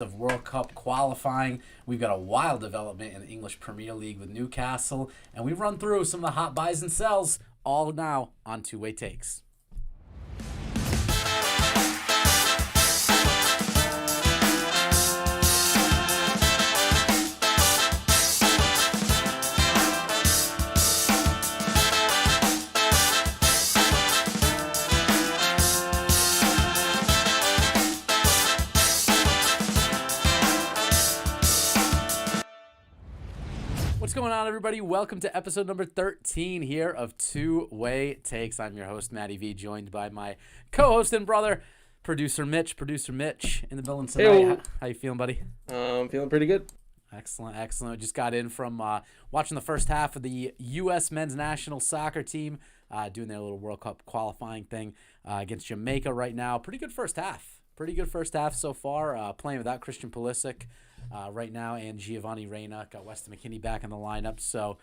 of World Cup qualifying. We've got a wild development in the English Premier League with Newcastle, and we run through some of the hot buys and sells all now on Two-Way Takes. What's going on, everybody? Welcome to episode number 13 here of Two-Way Takes. I'm your host, Matty V, joined by my co-host and brother, Producer Mitch in the building tonight. How you feeling, buddy? I'm feeling pretty good. Excellent. We just got in from watching the first half of the U.S. men's national soccer team doing their little World Cup qualifying thing against Jamaica right now. Pretty good first half so far, playing without Christian Pulisic right now, and Giovanni Reyna. Got Weston McKennie back in the lineup, so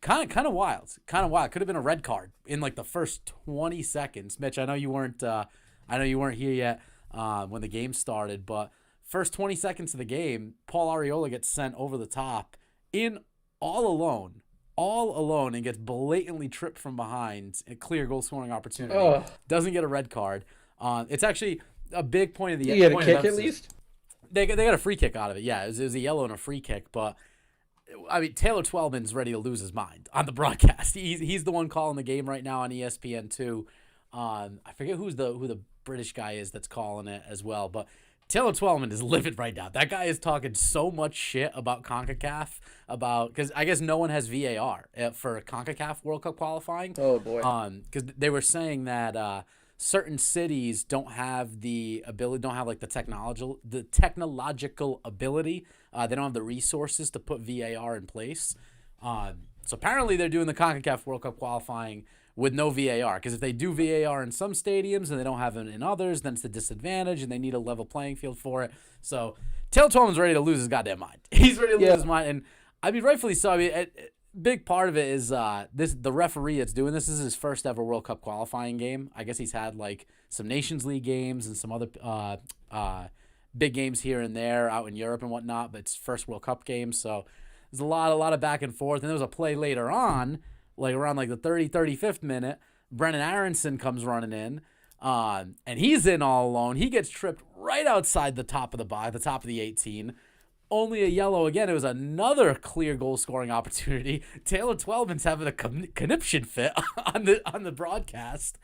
kind of wild. Could have been a red card in like the first 20 seconds. Mitch, I know you weren't here yet when the game started, but first 20 seconds of the game, Paul Arriola gets sent over the top in all alone, and gets blatantly tripped from behind. A clear goal scoring opportunity. Doesn't get a red card. It's actually a big point of the. You get a kick at least. They got a free kick out of it. Yeah, it was a yellow and a free kick. But I mean, Taylor Twellman's ready to lose his mind on the broadcast. He's the one calling the game right now on ESPN2. I forget who the British guy is that's calling it as well. But Taylor Twellman is livid right now. That guy is talking so much shit about CONCACAF, because I guess no one has VAR for CONCACAF World Cup qualifying. Oh boy. Because they were saying that certain cities don't have the ability, don't have like the technological ability. They don't have the resources to put VAR in place. So apparently they're doing the CONCACAF World Cup qualifying with no VAR, because if they do VAR in some stadiums and they don't have it in others, then it's a disadvantage and they need a level playing field for it. So Taylor Twellman's ready to lose his goddamn mind. He's ready to lose his mind, and I mean, rightfully so. I mean, big part of it is the referee that's doing this is his first ever World Cup qualifying game. I guess he's had like some Nations League games and some other big games here and there out in Europe and whatnot, but it's first World Cup game, so there's a lot of back and forth. And there was a play later on, like around like the 35th minute, Brennan Aronson comes running in, and he's in all alone. He gets tripped right outside the top of the box, the top of the 18. Only a yellow again. It was another clear goal scoring opportunity. Taylor Twellman's having a conniption fit on the broadcast.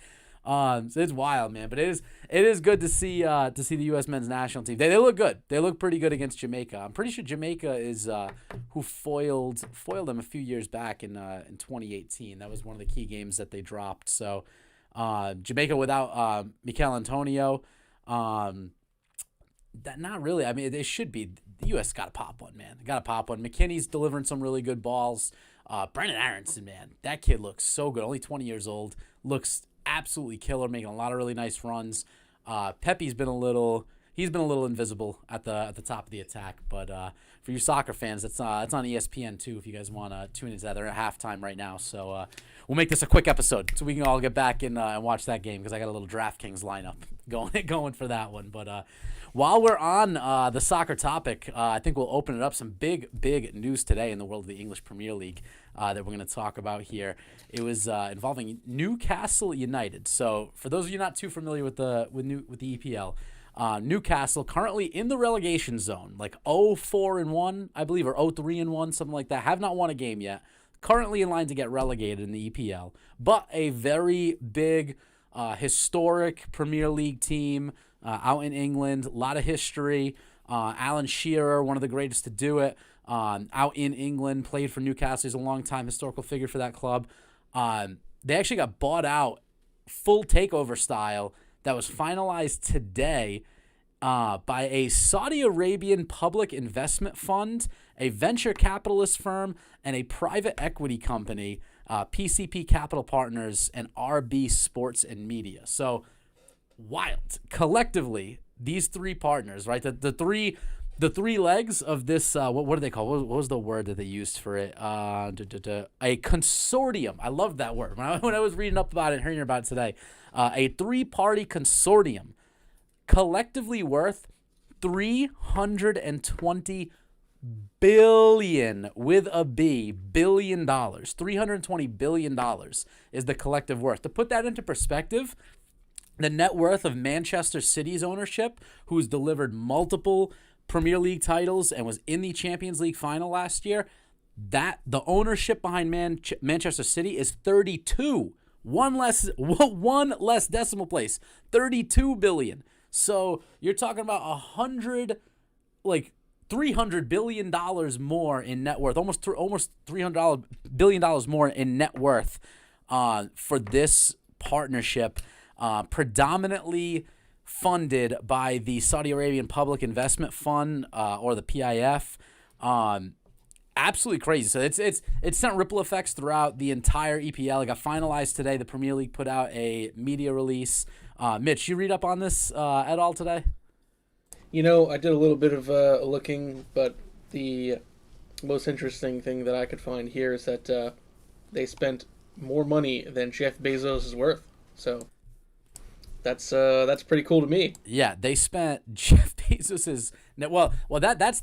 So it's wild, man. But it is good to see the U.S. men's national team. They look good. They look pretty good against Jamaica. I'm pretty sure Jamaica is who foiled them a few years back in 2018. That was one of the key games that they dropped. So Jamaica without Mikel Antonio. That not really. I mean, they should be. The U.S. got to pop one, man. They got to pop one. McKinney's delivering some really good balls. Brennan Aronson, man, that kid looks so good. Only 20 years old, looks absolutely killer, making a lot of really nice runs. Pepe's been a little invisible at the top of the attack. But for you soccer fans, it's on ESPN too. If you guys want to tune into that, they're at halftime right now. So we'll make this a quick episode so we can all get back in and watch that game, because I got a little DraftKings lineup going for that one. But while we're on the soccer topic, I think we'll open it up. Some big news today in the world of the English Premier League that we're going to talk about here. It was involving Newcastle United. So for those of you not too familiar with the EPL, Newcastle currently in the relegation zone, like 0-4-1, I believe, or 0-3-1, something like that. Have not won a game yet. Currently in line to get relegated in the EPL, but a very big, historic Premier League team out in England. A lot of history. Alan Shearer, one of the greatest to do it, out in England, played for Newcastle. He's a long-time historical figure for that club. They actually got bought out full takeover style. That was finalized today by a Saudi Arabian public investment fund, a venture capitalist firm, and a private equity company, PCP Capital Partners, and RB Sports and Media. So wild. Collectively, these three partners, right? The three legs of this. What do they call? What was the word that they used for it? A consortium. I love that word. When I was reading up about it and hearing about it today, a three-party consortium, collectively worth $320 billion with a B, billion dollars. $320 billion is the collective worth. To put that into perspective, the net worth of Manchester City's ownership, who's delivered multiple Premier League titles and was in the Champions League final last year, that the ownership behind Manchester City is 32. One less decimal place. 32 billion. So you're talking about $300 billion more in net worth, almost $300 billion more in net worth for this partnership, predominantly funded by the Saudi Arabian Public Investment Fund, or the PIF. Absolutely crazy. So it's sent ripple effects throughout the entire EPL. It got finalized today. The Premier League put out a media release. Mitch, you read up on this at all today? I did a little bit of looking, but the most interesting thing that I could find here is that they spent more money than Jeff Bezos is worth. So that's pretty cool to me. Yeah, they spent Jeff Bezos's that's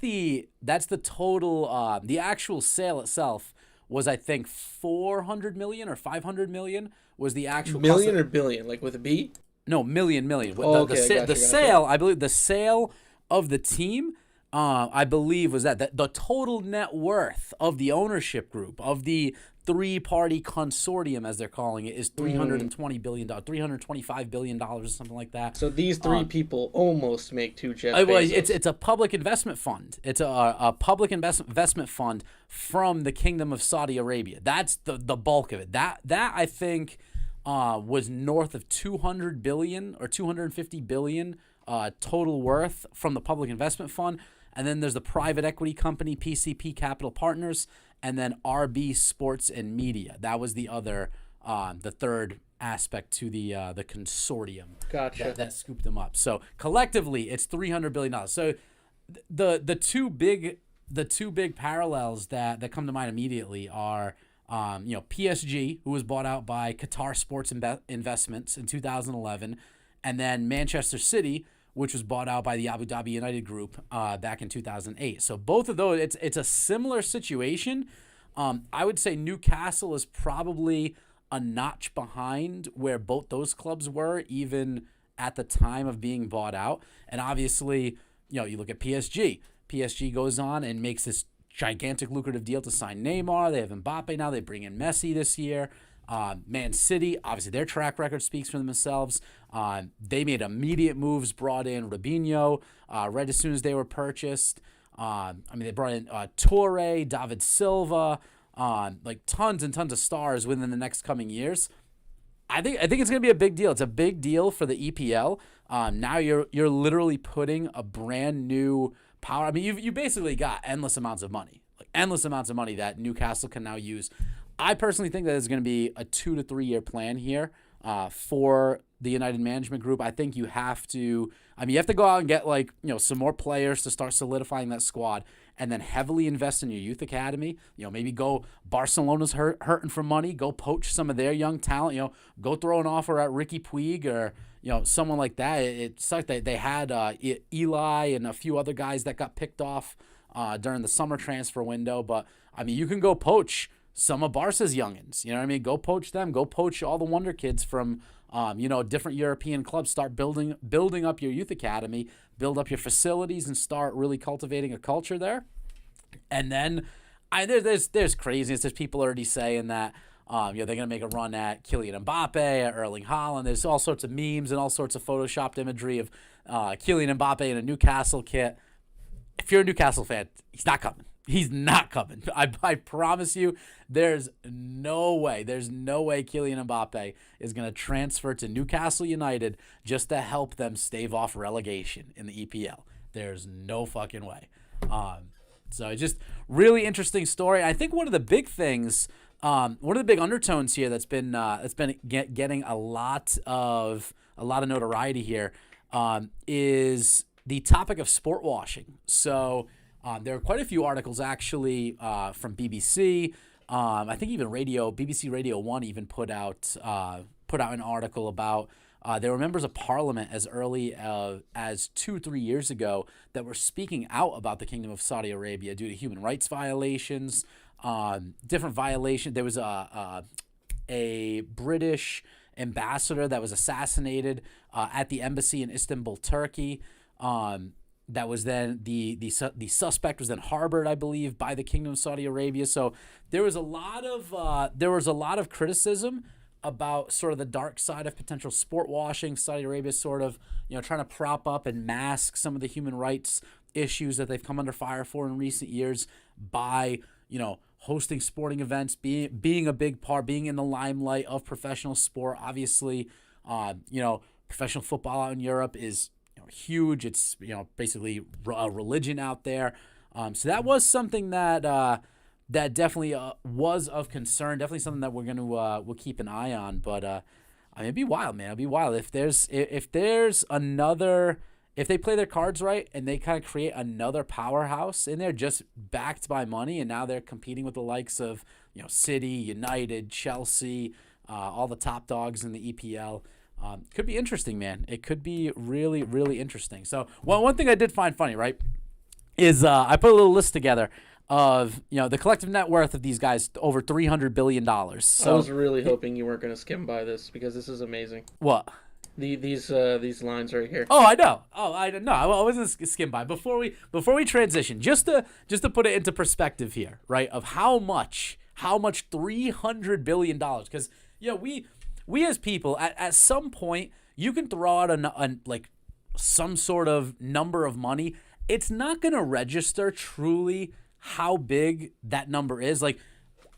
the total. The actual sale itself was, I think, 400 million or 500 million was the actual million cost or billion, like with a B. No, million. Oh, The sale, I believe, the sale of the team, I believe, was that the total net worth of the ownership group, of the three-party consortium, as they're calling it, is $320 billion, $325 billion or something like that. So these three people almost make two Jeff Bezos. It's a public investment fund. It's a public investment fund from the Kingdom of Saudi Arabia. That's the bulk of it. That I think was north of 200 billion or 250 billion total worth from the public investment fund. And then there's the private equity company, PCP Capital Partners, and then RB Sports and Media. That was the other, the third aspect to the consortium. Gotcha. That scooped them up. So collectively, it's $300 billion. So the two big parallels that come to mind immediately are PSG, who was bought out by Qatar Sports Investments in 2011, and then Manchester City, which was bought out by the Abu Dhabi United Group back in 2008. So both of those, it's a similar situation. I would say Newcastle is probably a notch behind where both those clubs were, even at the time of being bought out. And obviously, you look at PSG. PSG goes on and makes this gigantic lucrative deal to sign Neymar. They have Mbappe now. They bring in Messi this year. Man City, obviously their track record speaks for themselves. They made immediate moves, brought in Robinho right as soon as they were purchased. They brought in Toure, David Silva, like tons and tons of stars within the next coming years. I think it's going to be a big deal. It's a big deal for the EPL. Now you're literally putting a brand new power. I mean, you basically got endless amounts of money that Newcastle can now use. I personally think that it's going to be a 2 to 3 year plan here for the United Management Group. I think you have to go out and get some more players to start solidifying that squad, and then heavily invest in your youth academy. Maybe go Barcelona's hurting for money. Go poach some of their young talent. Go throw an offer at Ricky Puig or someone like that. It sucked that they had Eli and a few other guys that got picked off during the summer transfer window. But you can go poach some of Barca's youngins. Go poach them. Go poach all the wonder kids from different European clubs. Start building up your youth academy, build up your facilities, and start really cultivating a culture there. And then there's craziness. There's people already saying that they're gonna make a run at Kylian Mbappe, at Erling Haaland. There's all sorts of memes and all sorts of photoshopped imagery of Kylian Mbappe in a Newcastle kit. If you're a Newcastle fan, he's not coming. He's not coming. I promise you, there's no way Kylian Mbappe is going to transfer to Newcastle United just to help them stave off relegation in the EPL. There's no fucking way. So just really interesting story. I think one of the big things, one of the big undertones here that's been getting a lot of notoriety here is the topic of sport washing. So there are quite a few articles actually from BBC. I think even BBC Radio 1 even put out an article about There were members of parliament as early as 2-3 years ago that were speaking out about the Kingdom of Saudi Arabia due to human rights violations, different violations. There was a British ambassador that was assassinated at the embassy in Istanbul, Turkey. That was then the suspect was then Herbert, I believe, by the Kingdom of Saudi Arabia. So there was a lot of criticism about sort of the dark side of potential sport washing. Saudi Arabia sort of trying to prop up and mask some of the human rights issues that they've come under fire for in recent years by hosting sporting events, being a big part, being in the limelight of professional sport. Obviously, professional football out in Europe is huge. It's basically a religion out there. So that was something that that definitely was of concern. Definitely something that we'll keep an eye on. But it'd be wild, man. It'd be wild if there's another. If they play their cards right and they kind of create another powerhouse in there just backed by money, and now they're competing with the likes of City, United, Chelsea, all the top dogs in the EPL. Could be interesting, man. It could be really, really interesting. So, one thing I did find funny, right, is I put a little list together of the collective net worth of these guys, over $300 billion. So, I was really hoping you weren't going to skim by this because this is amazing. What? These lines right here. Oh, I know. I wasn't skim by. Before we transition, just to put it into perspective here, right? Of how much $300 billion, because we as people at some point you can throw out like some sort of number of money. It's not going to register truly how big that number is. Like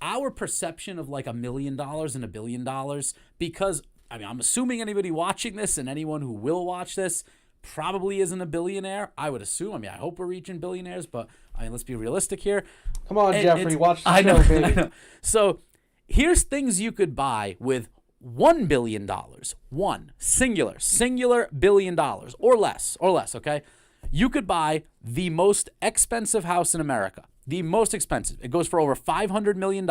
our perception of like $1 million and $1 billion, because I'm assuming anybody watching this and anyone who will watch this probably isn't a billionaire. I would assume. I hope we're reaching billionaires, but let's be realistic here. Come on, Jeffrey, watch the show, baby. I know. So here's things you could buy with $1 billion. One singular $1 billion or less. Okay, you could buy the most expensive house in America. The most expensive. It goes for over $500 million.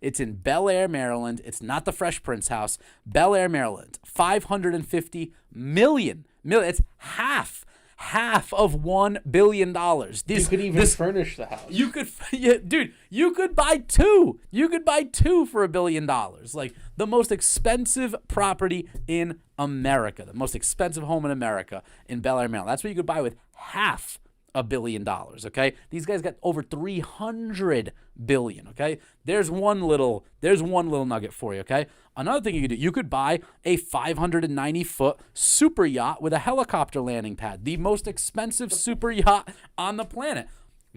It's in Bel Air, Maryland. It's not the Fresh Prince house. Bel Air, Maryland. $550 million. It's half of $1 billion. You could even furnish the house. You could, dude. You could buy two. You could buy two for $1 billion. Like the most expensive property in America, the most expensive home in America in Bel Air, Maryland. That's what you could buy with half $1 billion. Okay, these guys got over $300 billion. Okay, there's one little nugget for you. Okay, another thing you could do, you could buy a 590-foot super yacht with a helicopter landing pad, the most expensive super yacht on the planet.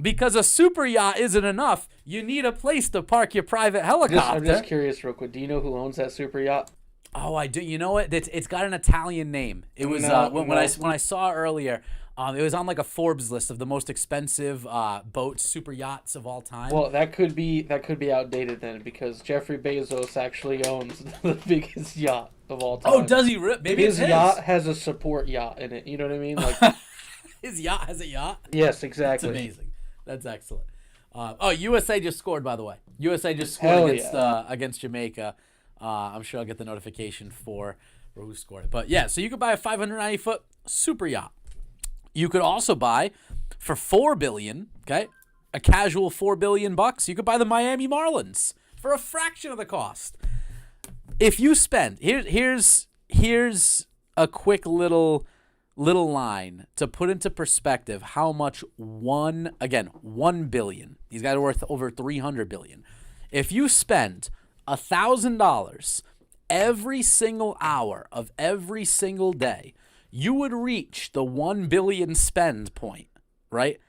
Because a super yacht isn't enough, you need a place to park your private helicopter. I'm just curious, real quick. Do you know who owns that super yacht? Oh, I do. You know what? It's got an Italian name. It was when I saw it earlier. It was on like a Forbes list of the most expensive boats, super yachts of all time. Well, that could be outdated then, because Jeffrey Bezos actually owns the biggest yacht of all time. Oh, does he? Maybe his yacht has a support yacht in it. You know what I mean? Like his yacht has a yacht. Yes, exactly. That's amazing. That's excellent. USA just scored, by the way. USA just scored against Jamaica. I'm sure I'll get the notification for who scored it. But yeah, so you could buy a 590-foot super yacht. You could also buy for $4 billion, okay, a casual $4 billion bucks. You could buy the Miami Marlins for a fraction of the cost. If you spend here's a quick little line to put into perspective how much $1 billion. These guys are worth over $300 billion. If you spend $1,000 every single hour of every single day, you would reach the 1 billion spend point, right?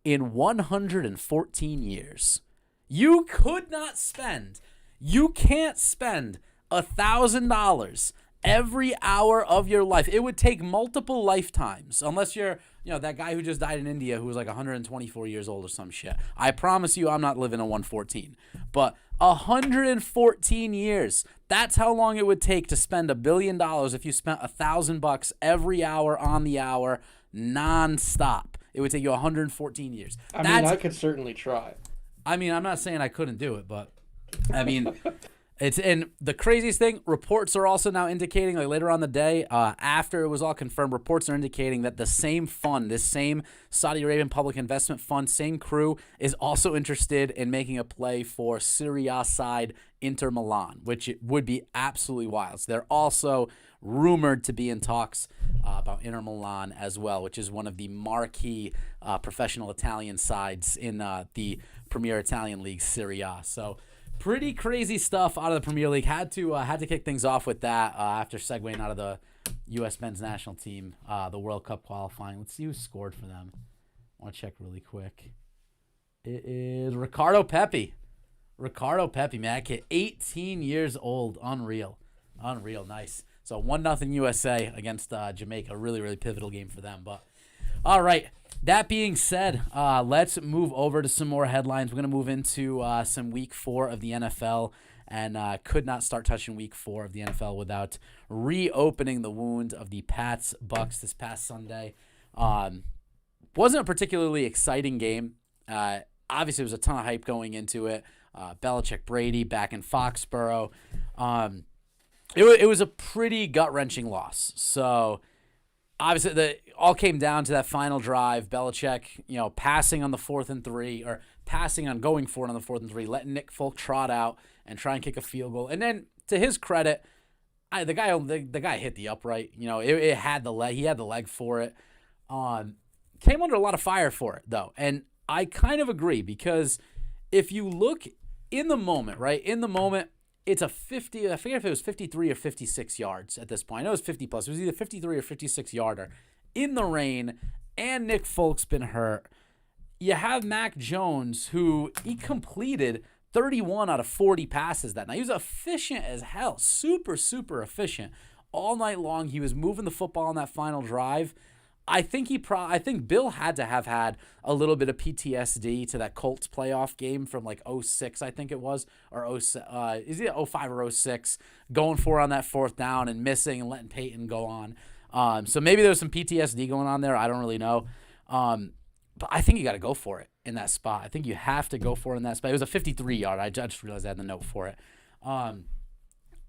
In 114 years. You can't spend $1,000 every hour of your life. It would take multiple lifetimes, unless you're, that guy who just died in India who was like 124 years old or some shit. I promise you I'm not living a 114. But 114 years. That's how long it would take to spend $1 billion if you spent $1,000 every hour on the hour, nonstop. It would take you 114 years. I could certainly try. I'm not saying I couldn't do it, but And the craziest thing, reports are also now indicating, like later on the day, after it was all confirmed, reports are indicating that the same fund, this same Saudi Arabian Public Investment Fund, same crew, is also interested in making a play for Serie A side Inter Milan, which would be absolutely wild. So they're also rumored to be in talks about Inter Milan as well, which is one of the marquee professional Italian sides in the Premier Italian League, Serie A. So pretty crazy stuff out of the Premier League. Had to kick things off with that after segueing out of the U.S. men's national team, the World Cup qualifying. Let's see who scored for them. I want to check really quick. It is Ricardo Pepi. Ricardo Pepi, man, that kid, 18 years old. Unreal, nice. So 1-0 USA against Jamaica. Really, really pivotal game for them. But all right. That being said, let's move over to some more headlines. We're going to move into some Week 4 of the NFL, and could not start touching Week 4 of the NFL without reopening the wound of the Pats-Bucks this past Sunday. Wasn't a particularly exciting game. Obviously, there was a ton of hype going into it. Belichick, Brady back in Foxborough. It was a pretty gut-wrenching loss. So obviously, it all came down to that final drive. Belichick, passing on the 4th and 3, or passing on going for it on the 4th and 3, letting Nick Folk trot out and try and kick a field goal. And then, to his credit, the guy hit the upright. It had the leg. He had the leg for it. Came under a lot of fire for it, though. And I kind of agree, because if you look in the moment, right, it's a 50, I forget if it was 53 or 56 yards at this point. I know it was 50 plus. It was either 53 or 56 yarder in the rain, and Nick Folk's been hurt. You have Mac Jones, who he completed 31 out of 40 passes that night. He was efficient as hell, super, super efficient. All night long, he was moving the football on that final drive. I think Bill had to have had a little bit of PTSD to that Colts playoff game from like 06, I think it was, or is it 05 or 06, going for it on that 4th down and missing and letting Peyton go on. So maybe there was some PTSD going on there. I don't really know. But I think you got to go for it in that spot. I think you have to go for it in that spot. It was a 53-yard. I just realized I had the note for it.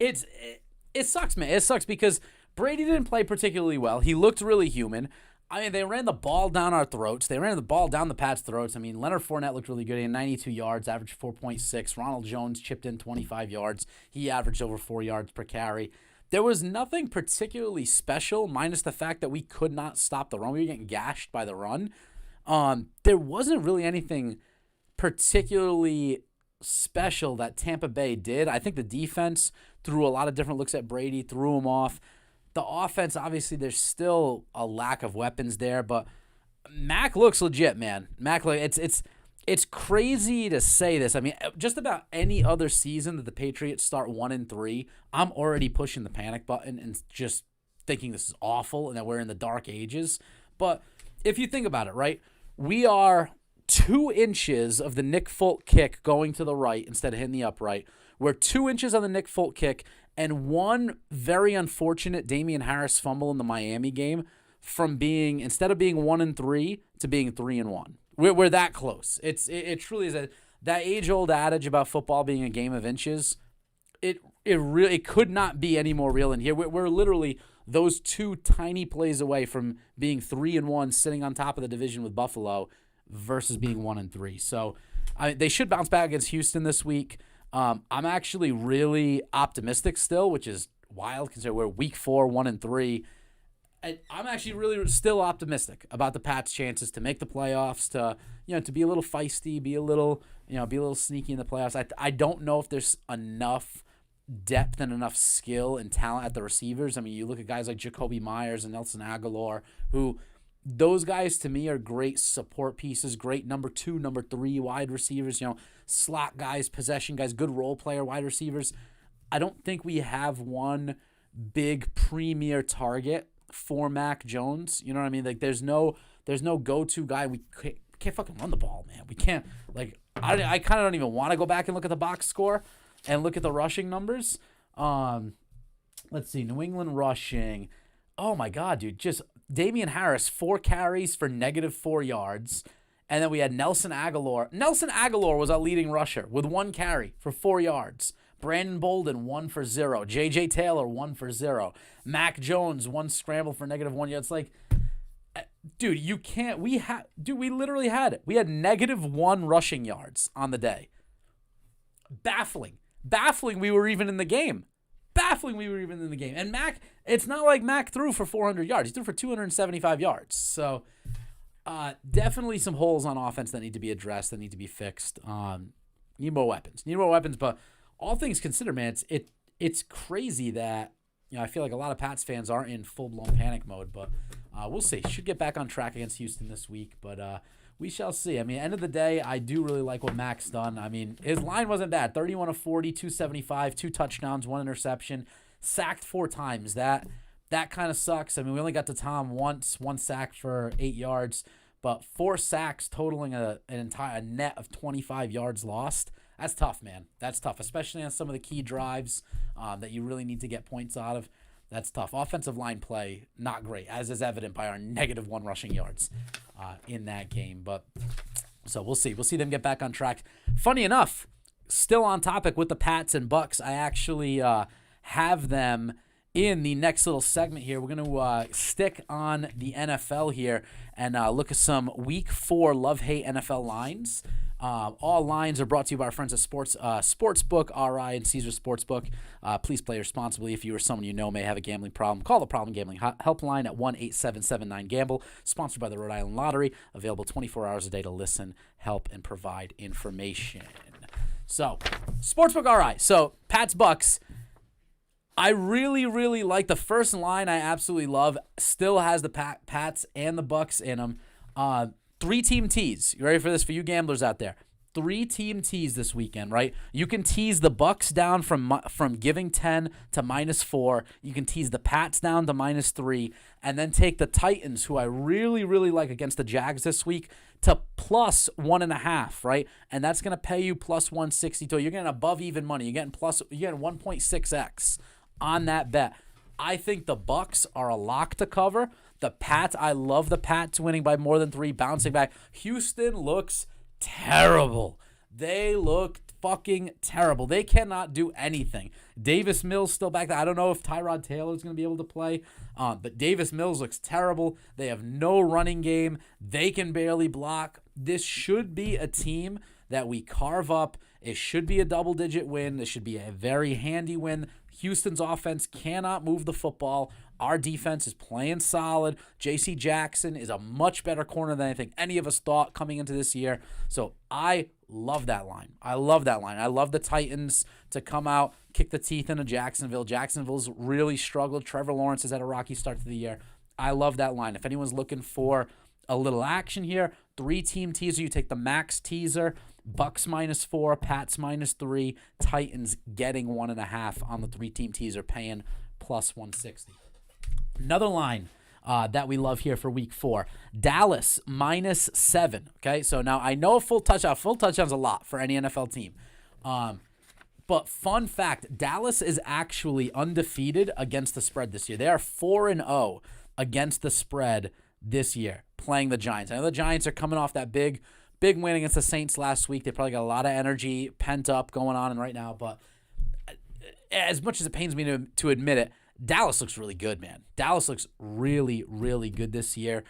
It sucks, man. It sucks because Brady didn't play particularly well. He looked really human. I mean, they ran the ball down our throats. They ran the ball down the Pats' throats. I mean, Leonard Fournette looked really good. He had 92 yards, averaged 4.6. Ronald Jones chipped in 25 yards. He averaged over 4 yards per carry. There was nothing particularly special, minus the fact that we could not stop the run. We were getting gashed by the run. There wasn't really anything particularly special that Tampa Bay did. I think the defense threw a lot of different looks at Brady, threw him off. The offense, obviously, there's still a lack of weapons there, but Mac looks legit, man. It's crazy to say this. I mean, just about any other season that the Patriots start 1-3, I'm already pushing the panic button and just thinking this is awful and that we're in the dark ages. But if you think about it, right, we are 2 inches of the Nick Folk kick going to the right instead of hitting the upright. We're 2 inches on the Nick Folk kick, and one very unfortunate Damian Harris fumble in the Miami game from being, instead of being 1-3 to being 3-1. We're that close. It truly is that age-old adage about football being a game of inches. It could not be any more real in here. We're literally those 2 tiny plays away from being 3-1, sitting on top of the division with Buffalo, versus being 1-3. So they should bounce back against Houston this week. I'm actually really optimistic still, which is wild considering we're Week 4, 1-3. I'm actually really still optimistic about the Pats' chances to make the playoffs, to be a little feisty, be a little sneaky in the playoffs. I don't know if there's enough depth and enough skill and talent at the receivers. I mean, you look at guys like Jacoby Myers and Nelson Aguilar, who those guys to me are great support pieces, great number 2, number 3 wide receivers, slot guys, possession guys, good role player wide receivers. I don't think we have one big premier target for Mac Jones. You know what I mean? Like there's no go-to guy. We can't fucking run the ball, man. We can't, I kind of don't even want to go back and look at the box score and look at the rushing numbers. Let's see, New England rushing. Oh my God, dude, just Damian Harris, 4 carries for -4 yards. And then we had Nelson Aguilar. Nelson Aguilar was our leading rusher with 1 carry for 4 yards. Brandon Bolden, 1 for 0. J.J. Taylor, 1 for 0. Mac Jones, 1 scramble for -1 yards. It's like, dude, you can't. We literally had it. We had -1 rushing yards on the day. Baffling. We were even in the game. And Mac, it's not like Mac threw for 400 yards. He threw for 275 yards. So definitely some holes on offense that need to be addressed, that need to be fixed. Need more weapons. But all things considered, man, it's crazy that, I feel like a lot of Pats fans aren't in full-blown panic mode, but we'll see. Should get back on track against Houston this week, but we shall see. I mean, end of the day, I do really like what Mac's done. I mean, his line wasn't bad. 31 of 40, 275, 2 touchdowns, 1 interception, sacked 4 times. That kind of sucks. I mean, we only got to Tom once, 1 sack for 8 yards, but 4 sacks totaling a net of 25 yards lost. That's tough, man. That's tough, especially on some of the key drives that you really need to get points out of. That's tough. Offensive line play, not great, as is evident by our -1 rushing yards in that game. But so we'll see. We'll see them get back on track. Funny enough, still on topic with the Pats and Bucks, I actually have them in the next little segment here. We're going to stick on the NFL here and look at some Week 4 love-hate NFL lines. All lines are brought to you by our friends at Sportsbook, RI, and Caesar Sportsbook. Please play responsibly. If you or someone you know may have a gambling problem, call the Problem Gambling Helpline at 1-877-9-GAMBLE. Sponsored by the Rhode Island Lottery. Available 24 hours a day to listen, help, and provide information. So, Sportsbook, RI. So, Pats, Bucks. I really, really like the first line. I absolutely love. Still has the Pats and the Bucks in them. 3-team tease. You ready for this for you gamblers out there? 3-team tease this weekend, right? You can tease the Bucks down from giving 10 to -4. You can tease the Pats down to -3, and then take the Titans, who I really, really like against the Jags this week, to +1.5, right? And that's going to pay you +162. You're getting above even money. You're getting 1.6x on that bet. I think the Bucks are a lock to cover. The Pats, I love the Pats winning by more than 3, bouncing back. Houston looks terrible. They look fucking terrible. They cannot do anything. Davis Mills still back there. I don't know if Tyrod Taylor is going to be able to play, but Davis Mills looks terrible. They have no running game. They can barely block. This should be a team that we carve up. It should be a double-digit win. This should be a very handy win. Houston's offense cannot move the football. Our defense is playing solid. J.C. Jackson is a much better corner than I think any of us thought coming into this year. So I love that line. I love the Titans to come out, kick the teeth into Jacksonville. Jacksonville's really struggled. Trevor Lawrence has had a rocky start to the year. I love that line. If anyone's looking for a little action here, 3-team teaser. You take the max teaser. Bucks -4, Pats -3, Titans getting 1.5 on the 3-team teaser, paying +160. Another line that we love here for Week 4, Dallas -7. Okay, so now I know a full touchdown's a lot for any NFL team. But fun fact, Dallas is actually undefeated against the spread this year. They are 4-0 against the spread this year, playing the Giants. I know the Giants are coming off that big win against the Saints last week. They probably got a lot of energy pent up going on right now. But as much as it pains me to admit it, Dallas looks really good, man. Dallas looks really, really good this year.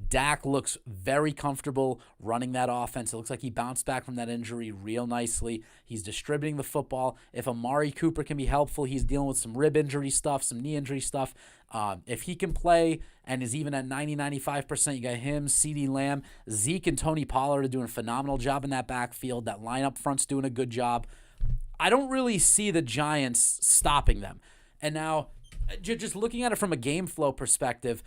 Dak looks very comfortable running that offense. It looks like he bounced back from that injury real nicely. He's distributing the football. If Amari Cooper can be helpful, he's dealing with some rib injury stuff, some knee injury stuff. If he can play and is even at 90-95%, you got him, CeeDee Lamb. Zeke and Tony Pollard are doing a phenomenal job in that backfield. That lineup front's doing a good job. I don't really see the Giants stopping them. And now, just looking at it from a game flow perspective,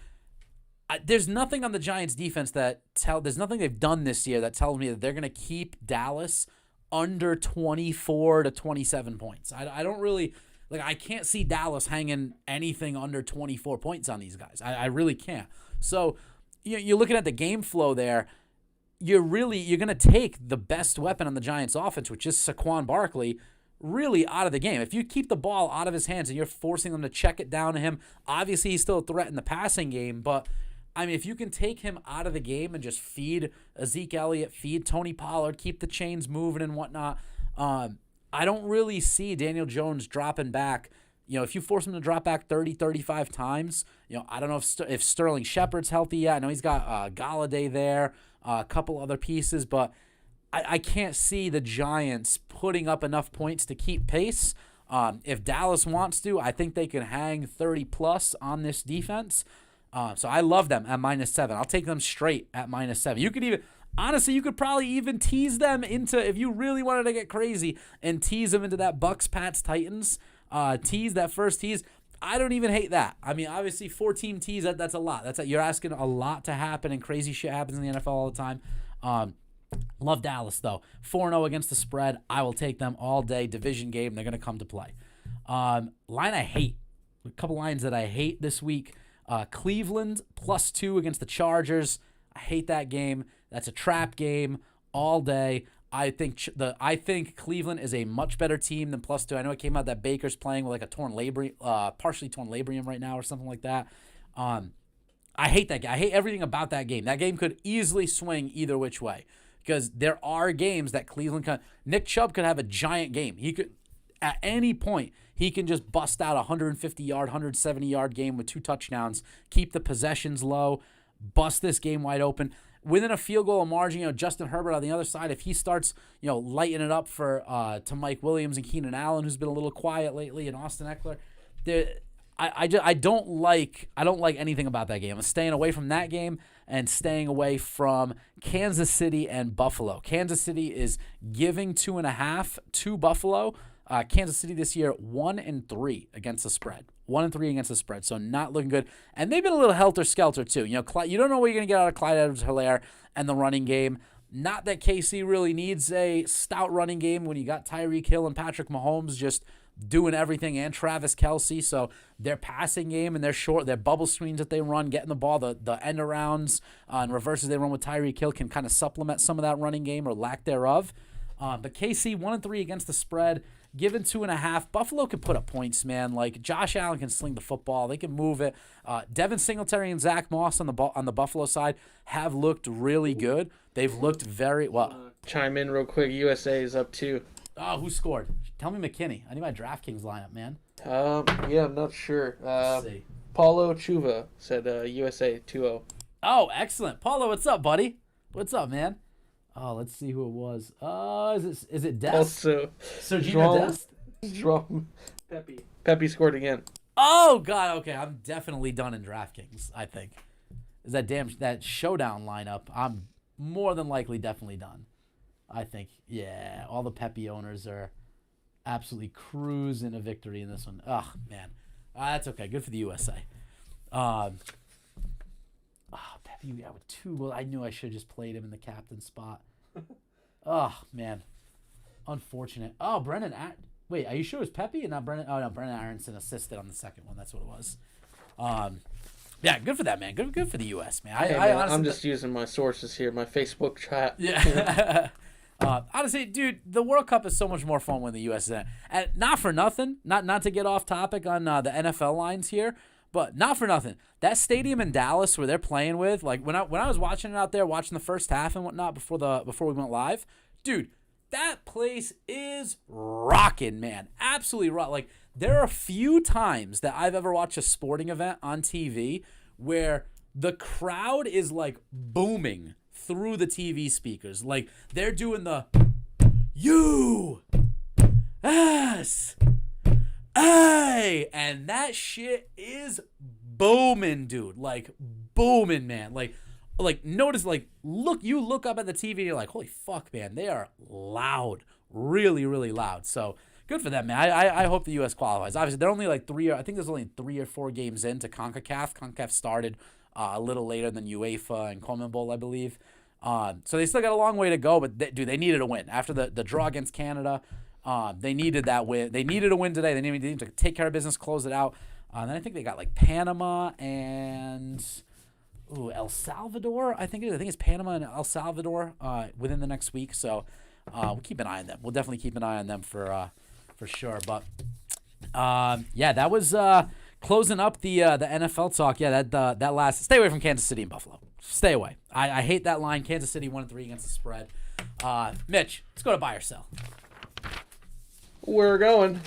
there's nothing on the Giants defense there's nothing they've done this year that tells me that they're going to keep Dallas under 24 to 27 points. I don't really, I can't see Dallas hanging anything under 24 points on these guys. I really can't. So you're looking at the game flow there. You're going to take the best weapon on the Giants offense, which is Saquon Barkley, really out of the game. If you keep the ball out of his hands and you're forcing them to check it down to him, obviously he's still a threat in the passing game, but I mean, if you can take him out of the game and just feed Zeke Elliott, feed Tony Pollard, keep the chains moving and whatnot, I don't really see Daniel Jones dropping back. If you force him to drop back 30, 35 times, I don't know if Sterling Shepard's healthy yet. I know he's got Galladay there, a couple other pieces, but I can't see the Giants putting up enough points to keep pace. If Dallas wants to, I think they can hang 30-plus on this defense. So I love them at -7. I'll take them straight at -7. You could probably even tease them into, if you really wanted to get crazy, and tease them into that Bucks, Pats, Titans tease, that first tease. I don't even hate that. I mean, obviously, 4-team tease, that's a lot. You're asking a lot to happen, and crazy shit happens in the NFL all the time. Love Dallas, though. 4-0 against the spread. I will take them all day. Division game. They're going to come to play. Line I hate. A couple lines that I hate this week. Cleveland +2 against the Chargers. I hate that game. That's a trap game all day. I think Cleveland is a much better team than +2. I know it came out that Baker's playing with like a partially torn labrum right now or something like that. I hate that game. I hate everything about that game. That game could easily swing either which way because there are games that Cleveland can. Nick Chubb could have a giant game. He could, at any point, he can just bust out a 150-yard, 170-yard game with 2 touchdowns, keep the possessions low, bust this game wide open. Within a field goal margin, Justin Herbert on the other side, if he starts, lighting it up to Mike Williams and Keenan Allen, who's been a little quiet lately, and Austin Eckler, I don't like anything about that game. I'm staying away from that game and staying away from Kansas City and Buffalo. Kansas City is giving 2.5 to Buffalo. Kansas City this year 1-3 against the spread. 1-3 against the spread, so not looking good. And they've been a little helter-skelter too. You don't know what you're going to get out of Clyde Edwards-Helaire and the running game. Not that KC really needs a stout running game when you got Tyreek Hill and Patrick Mahomes just doing everything, and Travis Kelce. So their passing game and their bubble screens that they run, getting the ball, the end arounds and reverses they run with Tyreek Hill can kind of supplement some of that running game or lack thereof. But KC 1-3 against the spread, given 2.5. Buffalo can put up points, man. Like Josh Allen can sling the football. They can move it. Devin Singletary and Zach Moss on the Buffalo side have looked really good. They've looked very well. Chime in real quick. USA is up 2. Oh, who scored? Tell me McKinney. I need my DraftKings lineup, man. Yeah, I'm not sure. Let's see. Paulo Chuva said USA 2-0. Oh, excellent. Paulo, what's up, buddy? What's up, man? Oh, let's see who it was. Is it Dest? Also, Sergio Dest? Jerome Pepe scored again. Oh, God. Okay, I'm definitely done in DraftKings, I think. Is that showdown lineup? I'm more than likely definitely done. I think, yeah, all the Pepe owners are absolutely cruising a victory in this one. Oh, man. That's okay. Good for the USA. Pepe with 2. Well, I knew I should have just played him in the captain spot. Oh, man. Unfortunate. Oh, Brendan. Wait, are you sure it was Pepe and not Brendan? Oh, no, Brendan Aronson assisted on the second one. That's what it was. Yeah, good for that, man. Good for the U.S., man. I'm just using my sources here, my Facebook chat. Yeah. Honestly, dude, the World Cup is so much more fun when the U.S. is in it. And not for nothing, not to get off topic on the NFL lines here, but not for nothing. That stadium in Dallas where they're playing with, like when I was watching it out there, watching the first half and whatnot before we went live, dude, that place is rocking, man. Absolutely rock. Like there are a few times that I've ever watched a sporting event on TV where the crowd is like booming through the TV speakers. Like they're doing the USA, and that shit is booming, dude. Like booming, man. Like notice, like you look up at the TV and you're like, holy fuck, man, they are loud. Really, really loud. So good for them, man. I hope the US qualifies. Obviously, they're only like I think there's only 3 or 4 games into CONCACAF. CONCACAF started a little later than UEFA and CONMEBOL, I believe. So they still got a long way to go, but they needed a win. After the draw against Canada, they needed that win. They needed a win today. They needed to take care of business, close it out. Then I think they got like Panama and El Salvador. I think it's Panama and El Salvador within the next week. So we'll keep an eye on them. We'll definitely keep an eye on them for sure. But yeah, that was closing up the NFL talk. Yeah, that last. Stay away from Kansas City and Buffalo. Stay away. I hate that line. Kansas City 1-3 against the spread. Mitch, let's go to buy or sell. We're going.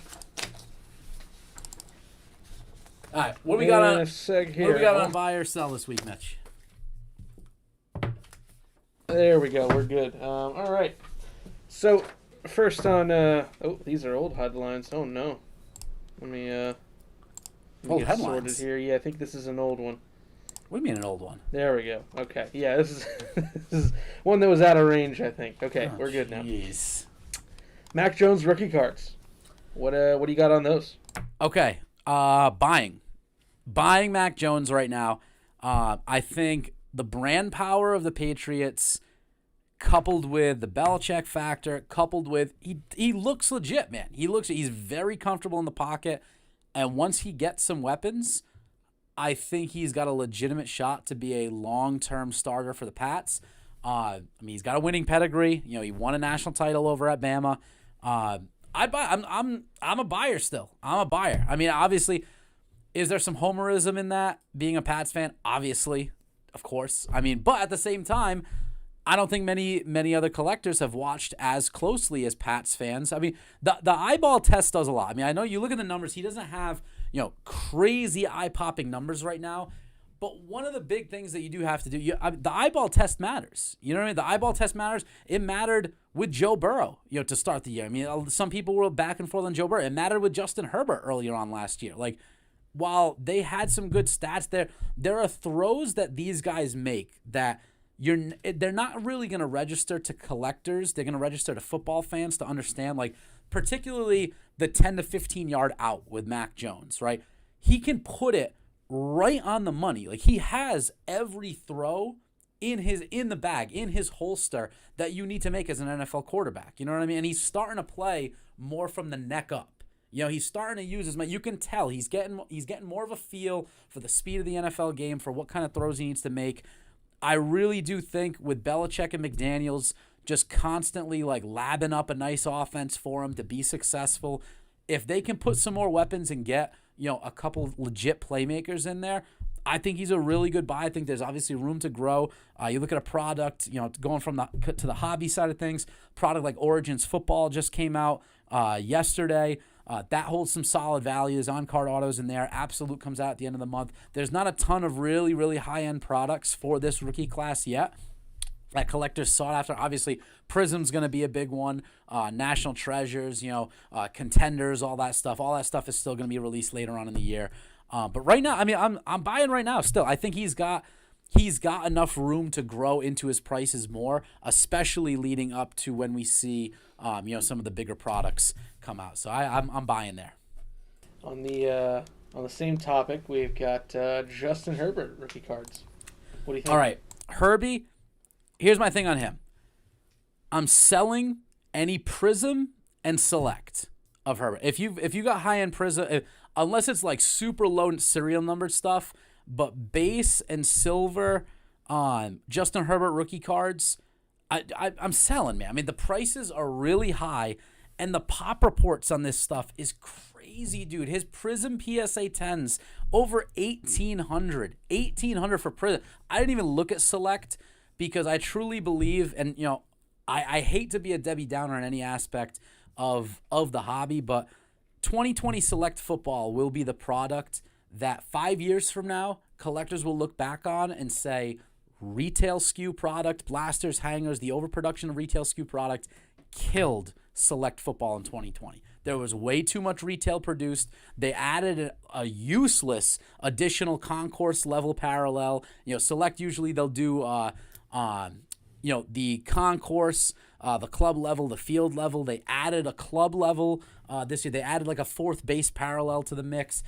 All right, what do we got on? A seg here. What do we got on buy or sell this week, Mitch? There we go. We're good. All right. So first on. Oh, these are old headlines. Oh no. Let me Old get headlines. sorted here. Yeah, I think this is an old one. What do you mean an old one? There we go. Okay. Yeah, this is this is one that was out of range, I think. Okay, we're good now. Jeez. Mac Jones rookie cards. What do you got on those? Okay. Buying Mac Jones right now. I think the brand power of the Patriots, coupled with the Belichick factor, coupled with he looks legit, man. He's very comfortable in the pocket, and once he gets some weapons, I think he's got a legitimate shot to be a long-term starter for the Pats. I mean, he's got a winning pedigree. You know, he won a national title over at Bama. I'm a buyer still. I'm a buyer. I mean, obviously, is there some homerism in that, being a Pats fan? Obviously, of course. I mean, but at the same time, I don't think many other collectors have watched as closely as Pats fans. I mean, the eyeball test does a lot. I mean, I know you look at the numbers, he doesn't have, crazy eye-popping numbers right now. But one of the big things that you do have to do, the eyeball test matters. You know what I mean? The eyeball test matters. It mattered with Joe Burrow, to start the year. I mean, some people were back and forth on Joe Burrow. It mattered with Justin Herbert earlier on last year. Like, while they had some good stats there are throws that these guys make that they're not really going to register to collectors. They're going to register to football fans to understand, like, particularly the 10 to 15 yard out with Mac Jones, right? He can put it right on the money. Like, he has every throw in the bag, in his holster that you need to make as an NFL quarterback. You know what I mean? And he's starting to play more from the neck up. He's starting to use his money. You can tell he's getting more of a feel for the speed of the NFL game, for what kind of throws he needs to make. I really do think with Belichick and McDaniels just constantly like labbing up a nice offense for him to be successful, if they can put some more weapons and get a couple of legit playmakers in there, I think he's a really good buy. I think there's obviously room to grow. You look at a product, going from to the hobby side of things, product like Origins Football just came out yesterday. That holds some solid values. On-card autos in there. Absolute comes out at the end of the month. There's not a ton of really, really high-end products for this rookie class yet that collectors sought after. Obviously, Prism's going to be a big one. National Treasures, Contenders, all that stuff. All that stuff is still going to be released later on in the year. But right now, I mean, I'm buying right now still. I think he's got enough room to grow into his prices more, especially leading up to when we see some of the bigger products come out. So I'm buying there. On the same topic, we've got Justin Herbert rookie cards. What do you think? All right, Herbie. Here's my thing on him. I'm selling any Prism and Select of Herbert. If you got high end Prism, unless it's like super low serial numbered stuff, but base and silver on Justin Herbert rookie cards, I'm selling, man. I mean, the prices are really high, and the pop reports on this stuff is crazy, dude. His Prism PSA 10s over 1,800. 1,800 for Prism. I didn't even look at Select because I truly believe, and I hate to be a Debbie Downer in any aspect of the hobby, but 2020 Select Football will be the product that 5 years from now, collectors will look back on and say, retail SKU product, blasters, hangers, the overproduction of retail SKU product killed Select Football in 2020. There was way too much retail produced. They added a useless additional concourse level parallel. Select usually they'll do the concourse, the club level, the field level. They added a club level this year. They added like a fourth base parallel to the mix.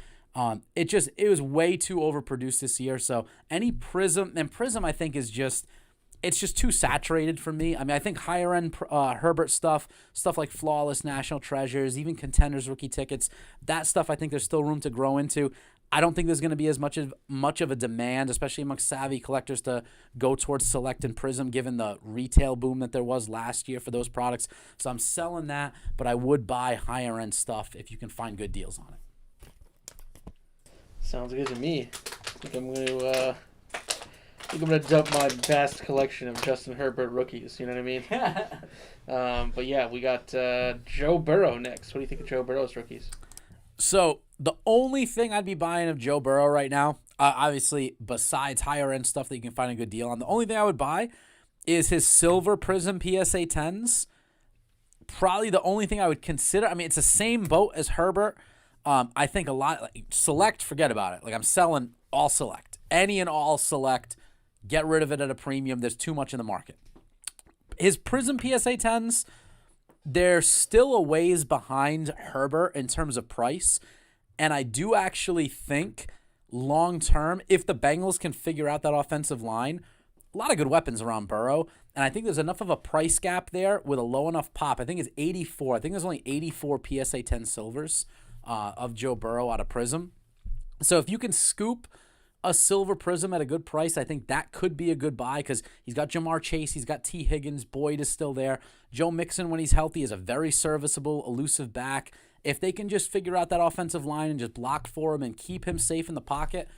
It was way too overproduced this year. So any Prism, and Prism I think is just, it's just too saturated for me. I mean, I think higher end Herbert stuff like Flawless, National Treasures, even Contenders rookie tickets, that stuff I think there's still room to grow into. I don't think there's going to be as much of a demand, especially amongst savvy collectors, to go towards Select and Prism, given the retail boom that there was last year for those products. So I'm selling that, but I would buy higher end stuff if you can find good deals on it. Sounds good to me. I think I'm going to think I'm gonna dump my vast collection of Justin Herbert rookies. You know what I mean? But yeah, we got Joe Burrow next. What do you think of Joe Burrow's rookies? So the only thing I'd be buying of Joe Burrow right now, obviously besides higher end stuff that you can find a good deal on, the only thing I would buy is his Silver Prism PSA 10s. Probably the only thing I would consider. I mean, it's the same boat as Herbert. I think a lot, like, Select, forget about it. Like, I'm selling all Select. Any and all Select. Get rid of it at a premium. There's too much in the market. His Prism PSA 10s, they're still a ways behind Herbert in terms of price. And I do actually think long term, if the Bengals can figure out that offensive line, a lot of good weapons around Burrow. And I think there's enough of a price gap there with a low enough pop. I think it's 84. I think there's only 84 PSA 10 silvers of Joe Burrow out of Prism. So if you can scoop a silver Prism at a good price, I think that could be a good buy because he's got Jamar Chase, he's got T. Higgins, Boyd is still there. Joe Mixon, when he's healthy, is a very serviceable, elusive back. If they can just figure out that offensive line and just block for him and keep him safe in the pocket,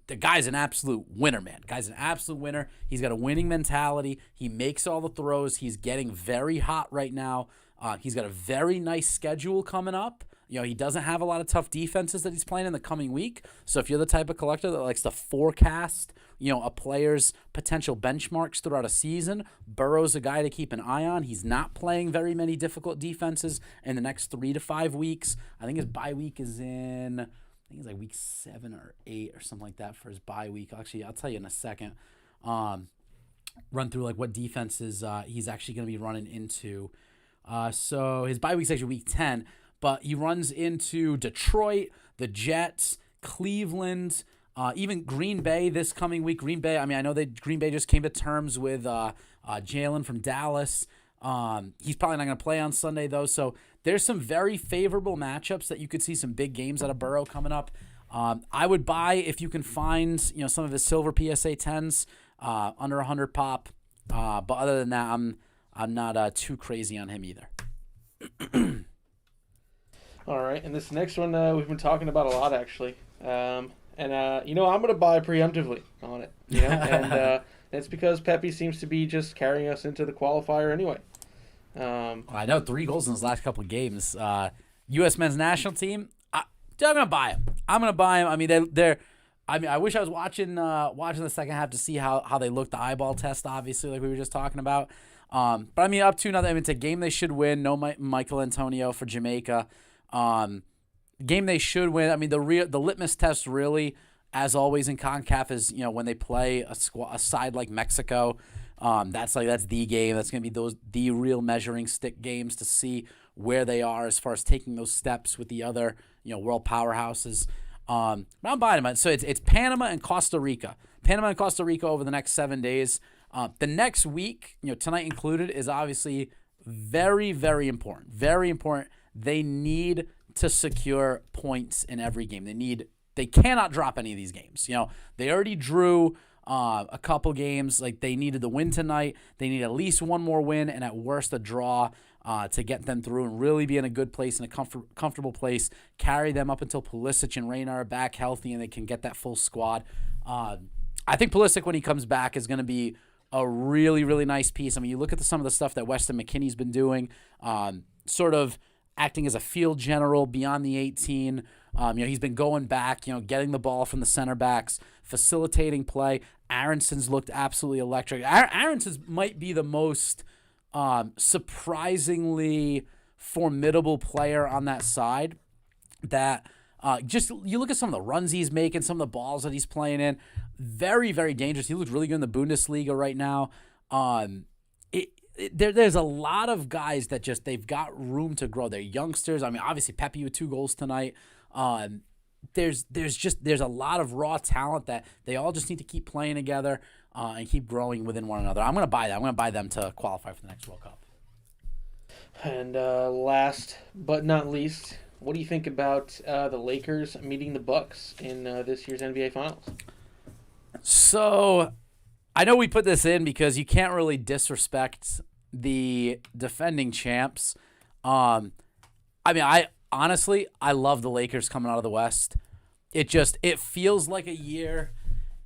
the guy's an absolute winner, man. Guy's an absolute winner. He's got a winning mentality. He makes all the throws. He's getting very hot right now. He's got a very nice schedule coming up. You know, he doesn't have a lot of tough defenses that he's playing in the coming week. So if you're the type of collector that likes to forecast, you know, a player's potential benchmarks throughout a season, Burrow's a guy to keep an eye on. He's not playing very many difficult defenses in the next 3 to 5 weeks. I think his bye week is in, I think it's like week 7 or 8 or something like that for his bye week. Actually, I'll tell you in a second. Run through like what defenses he's actually going to be running into. So his bye week's actually week 10. But he runs into Detroit, the Jets, Cleveland, even Green Bay this coming week. Green Bay, I mean, I know that Green Bay just came to terms with Jalen from Dallas. He's probably not going to play on Sunday, though. So there's some very favorable matchups that you could see some big games out of Burrow coming up. I would buy if you can find, you know, some of his silver PSA 10s under 100 pop. But other than that, I'm not too crazy on him either. All right, and this next one we've been talking about a lot, actually. You know, I'm going to buy preemptively on it. You know, and it's because Pepe seems to be just carrying us into the qualifier anyway. I know 3 goals in his last couple of games. U.S. men's national team, I'm going to buy him. I mean, they're. I mean, I wish I was watching the second half to see how they looked. The eyeball test, obviously, like we were just talking about. But I mean, up to nothing. I mean, it's a game they should win. No Michael Antonio for Jamaica. Game they should win. I mean, the litmus test really, as always in CONCACAF, is, you know, when they play a side like Mexico. That's the game. That's going to be the real measuring stick games to see where they are as far as taking those steps with the other, you know, world powerhouses. But I'm buying them. So it's Panama and Costa Rica. Panama and Costa Rica over the next 7 days. The next week, you know, tonight included, is obviously very, very important. Very important. They need to secure points in every game. They cannot drop any of these games. You know, they already drew a couple games. Like, they needed the win tonight. They need at least one more win and at worst a draw to get them through and really be in a good place, in a comfortable place, carry them up until Pulisic and Reina are back healthy and they can get that full squad. I think Pulisic, when he comes back, is going to be a really, really nice piece. I mean, you look at some of the stuff that Weston McKennie's been doing, sort of acting as a field general beyond the 18. You know, he's been going back, you know, getting the ball from the center backs, facilitating play. Aronson's looked absolutely electric. Aronson's might be the most surprisingly formidable player on that side. That just, you look at some of the runs he's making, some of the balls that he's playing in, very, very dangerous. He looks really good in the Bundesliga right now. There's a lot of guys that just, they've got room to grow. They're youngsters. I mean, obviously Pepe with 2 goals tonight. There's a lot of raw talent that they all just need to keep playing together and keep growing within one another. I'm going to buy that. I'm going to buy them to qualify for the next World Cup. And last but not least, what do you think about the Lakers meeting the Bucks in this year's NBA Finals? So, I know we put this in because you can't really disrespect the defending champs. I mean, I love the Lakers coming out of the West. It feels like a year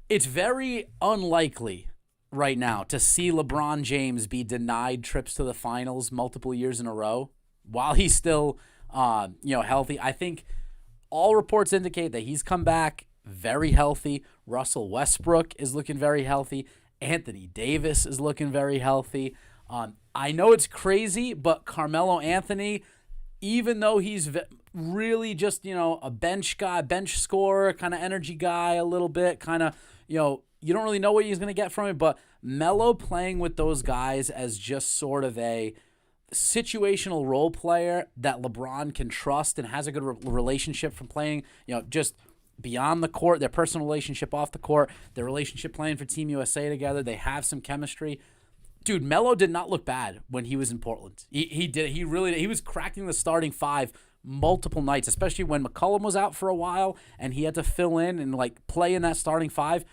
It's very unlikely right now to see LeBron James be denied trips to the finals multiple years in a row while he's still, healthy. I think all reports indicate that he's come back very healthy. Russell Westbrook is looking very healthy. Anthony Davis is looking very healthy. I know it's crazy, but Carmelo Anthony, even though he's really just, a bench guy, bench scorer, kind of energy guy a little bit, kind of, you don't really know what he's going to get from it, but Melo playing with those guys as just sort of a situational role player that LeBron can trust and has a good relationship from playing, just beyond the court, their personal relationship off the court, their relationship playing for Team USA together. They have some chemistry. Dude, Melo did not look bad when he was in Portland. He was cracking the starting five multiple nights, especially when McCollum was out for a while and he had to fill in and play in that starting five.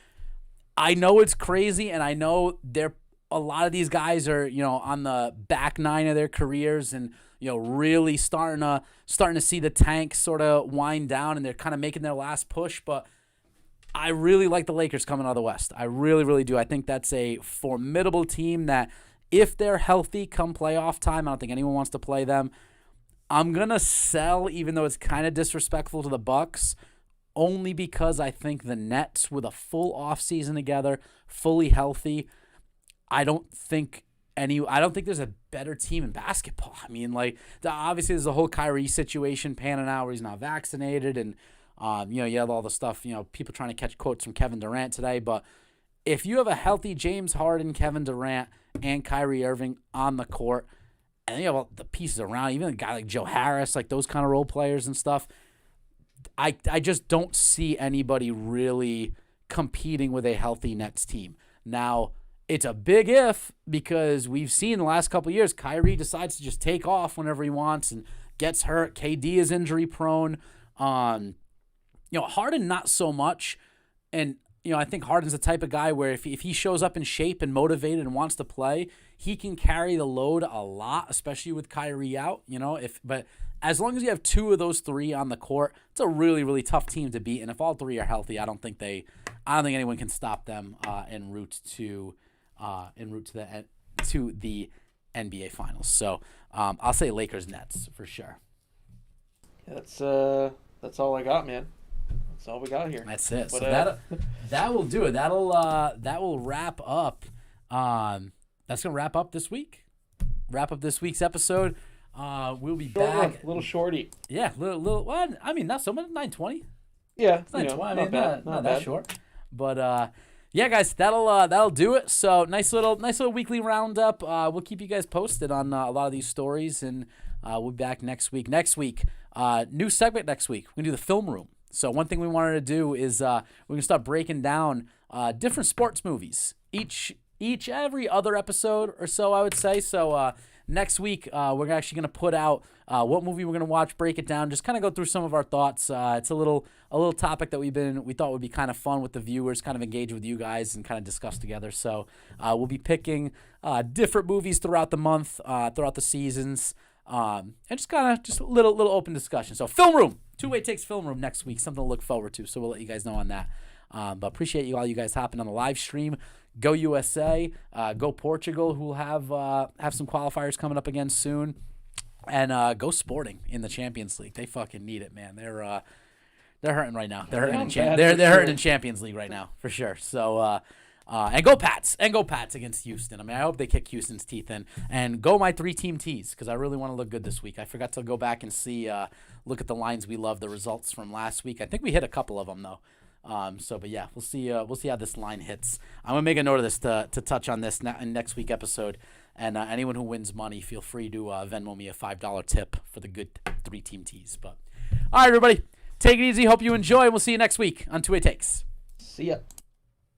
I know it's crazy, and I know a lot of these guys are, on the back nine of their careers and, really starting to see the tank sort of wind down, and they're kind of making their last push. But I really like the Lakers coming out of the West. I really, really do. I think that's a formidable team that if they're healthy come playoff time, I don't think anyone wants to play them. I'm going to sell, even though it's kind of disrespectful to the Bucks, only because I think the Nets, with a full offseason together, fully healthy, I don't think there's a better team in basketball. I mean, obviously there's the whole Kyrie situation panning out where he's not vaccinated, and you have all the stuff, people trying to catch quotes from Kevin Durant today. But if you have a healthy James Harden, Kevin Durant, and Kyrie Irving on the court, and you have all the pieces around, even a guy like Joe Harris, those kind of role players and stuff, I just don't see anybody really competing with a healthy Nets team. Now, it's a big if, because we've seen the last couple of years, Kyrie decides to just take off whenever he wants and gets hurt. KD is injury prone. Harden not so much. And, I think Harden's the type of guy where if he shows up in shape and motivated and wants to play, he can carry the load a lot, especially with Kyrie out, but as long as you have two of those three on the court, it's a really, really tough team to beat. And if all three are healthy, I don't think anyone can stop them en route to the NBA Finals. So I'll say Lakers Nets for sure. Yeah, that's all I got, man. That's all we got here. That's it. But, so that will do it. That will wrap up. That's gonna wrap up this week. Wrap up this week's episode. We'll be back. A little shorty. Yeah, little. Well, I mean, not so much. 9:20. Yeah, it's 9:20. Not bad. Not that short. But yeah, guys, that'll do it. So nice little weekly roundup. We'll keep you guys posted on a lot of these stories, and we'll be back next week. New segment next week. We're gonna do the film room. So one thing we wanted to do is we're gonna start breaking down different sports movies every other episode or so, I would say. So next week we're actually gonna put out what movie we're gonna watch, break it down, just kind of go through some of our thoughts. It's a little topic that we thought would be kind of fun with the viewers, kind of engage with you guys and kind of discuss together. So we'll be picking different movies throughout the month, throughout the seasons, and just a little open discussion. So film room, two-way takes film room next week, something to look forward to. So we'll let you guys know on that. But appreciate all you guys hopping on the live stream. Go USA, go Portugal, who will have some qualifiers coming up again soon, and go Sporting in the Champions League. They fucking need it, man. They're hurting right now. They're hurting in Champions League right now for sure. So and go Pats against Houston. I mean, I hope they kick Houston's teeth in, and go my 3-team tees, because I really want to look good this week. I forgot to go back and look at the lines we love, the results from last week. I think we hit a couple of them though. But yeah, we'll see how this line hits. I'm gonna make a note of this to touch on this in next week episode. And anyone who wins money, feel free to Venmo me a $5 tip for the good 3-team tees. But all right, everybody, take it easy. Hope you enjoy, and we'll see you next week on Two Way Takes. See ya.